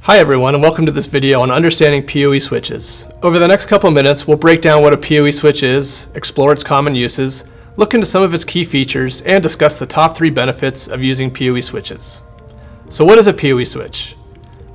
Hi everyone, and welcome to this video on understanding PoE switches. Over the next couple minutes, we'll break down what a PoE switch is, explore its common uses, look into some of its key features, and discuss the top 3 benefits of using PoE switches. So what is a PoE switch?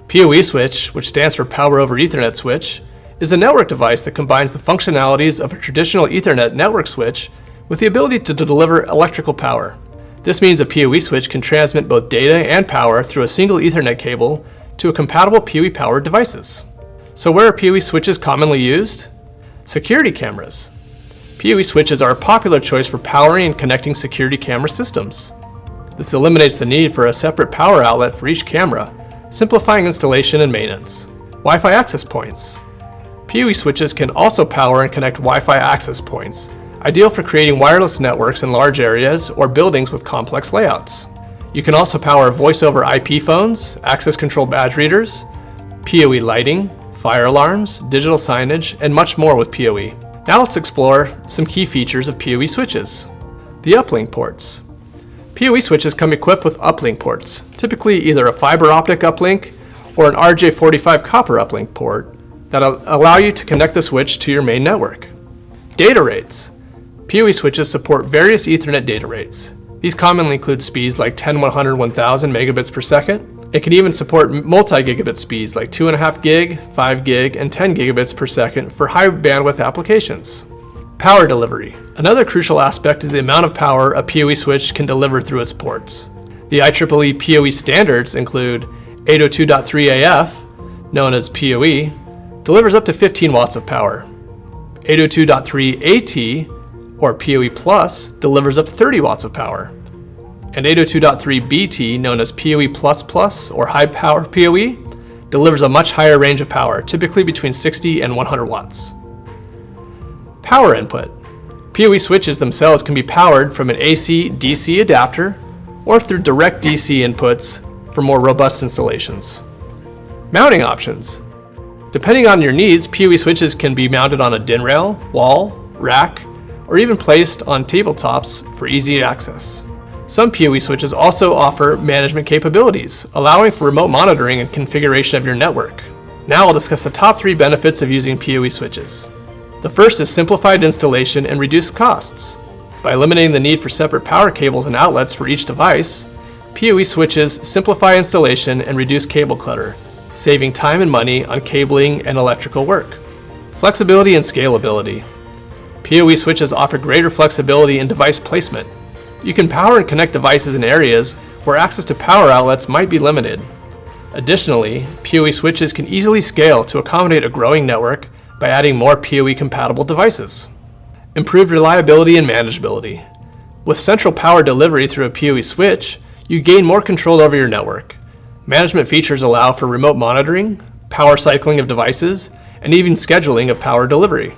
PoE switch, which stands for Power over Ethernet switch, is a network device that combines the functionalities of a traditional Ethernet network switch with the ability to deliver electrical power. This means a PoE switch can transmit both data and power through a single Ethernet cable to a compatible PoE powered devices. So where are PoE switches commonly used? Security cameras. PoE switches are a popular choice for powering and connecting security camera systems. This eliminates the need for a separate power outlet for each camera, simplifying installation and maintenance. Wi-Fi access points. PoE switches can also power and connect Wi-Fi access points, ideal for creating wireless networks in large areas or buildings with complex layouts. You can also power voice-over IP phones, access control badge readers, PoE lighting, fire alarms, digital signage, and much more with PoE. Now let's explore some key features of PoE switches. The uplink ports. PoE switches come equipped with uplink ports, typically either a fiber optic uplink or an RJ45 copper uplink port that allow you to connect the switch to your main network. Data rates. PoE switches support various Ethernet data rates. These commonly include speeds like 10, 100, 1000 megabits per second. It can even support multi-gigabit speeds like 2.5 gig, 5 gig, and 10 gigabits per second for high bandwidth applications. Power delivery. Another crucial aspect is the amount of power a PoE switch can deliver through its ports. The IEEE PoE Standards include 802.3 AF, known as PoE, delivers up to 15 watts of power. 802.3 AT, or PoE Plus, delivers up to 30 watts of power. And 802.3 BT, known as PoE++ or high power PoE, delivers a much higher range of power, typically between 60 and 100 watts. Power input. PoE switches themselves can be powered from an AC-DC adapter or through direct DC inputs for more robust installations. Mounting options. Depending on your needs, PoE switches can be mounted on a DIN rail, wall, rack, or even placed on tabletops for easy access. Some PoE switches also offer management capabilities, allowing for remote monitoring and configuration of your network. Now I'll discuss the top 3 benefits of using PoE switches. The first is simplified installation and reduced costs. By eliminating the need for separate power cables and outlets for each device, PoE switches simplify installation and reduce cable clutter, saving time and money on cabling and electrical work. Flexibility and scalability. PoE switches offer greater flexibility in device placement. You can power and connect devices in areas where access to power outlets might be limited. Additionally, PoE switches can easily scale to accommodate a growing network by adding more PoE-compatible devices. Improved reliability and manageability. With central power delivery through a PoE switch, you gain more control over your network. Management features allow for remote monitoring, power cycling of devices, and even scheduling of power delivery.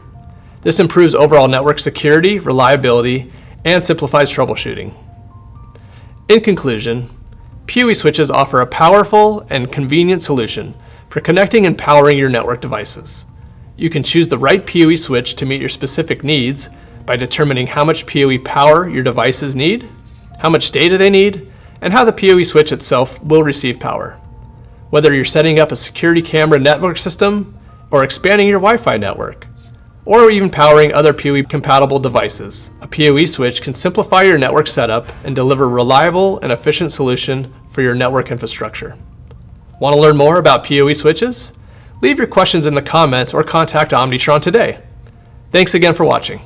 This improves overall network security, reliability, and simplifies troubleshooting. In conclusion, PoE switches offer a powerful and convenient solution for connecting and powering your network devices. You can choose the right PoE switch to meet your specific needs by determining how much PoE power your devices need, how much data they need, and how the PoE switch itself will receive power. Whether you're setting up a security camera network system or expanding your Wi-Fi network, or even powering other PoE-compatible devices, a PoE switch can simplify your network setup and deliver a reliable and efficient solution for your network infrastructure. Want to learn more about PoE switches? Leave your questions in the comments or contact Omnitron today. Thanks again for watching.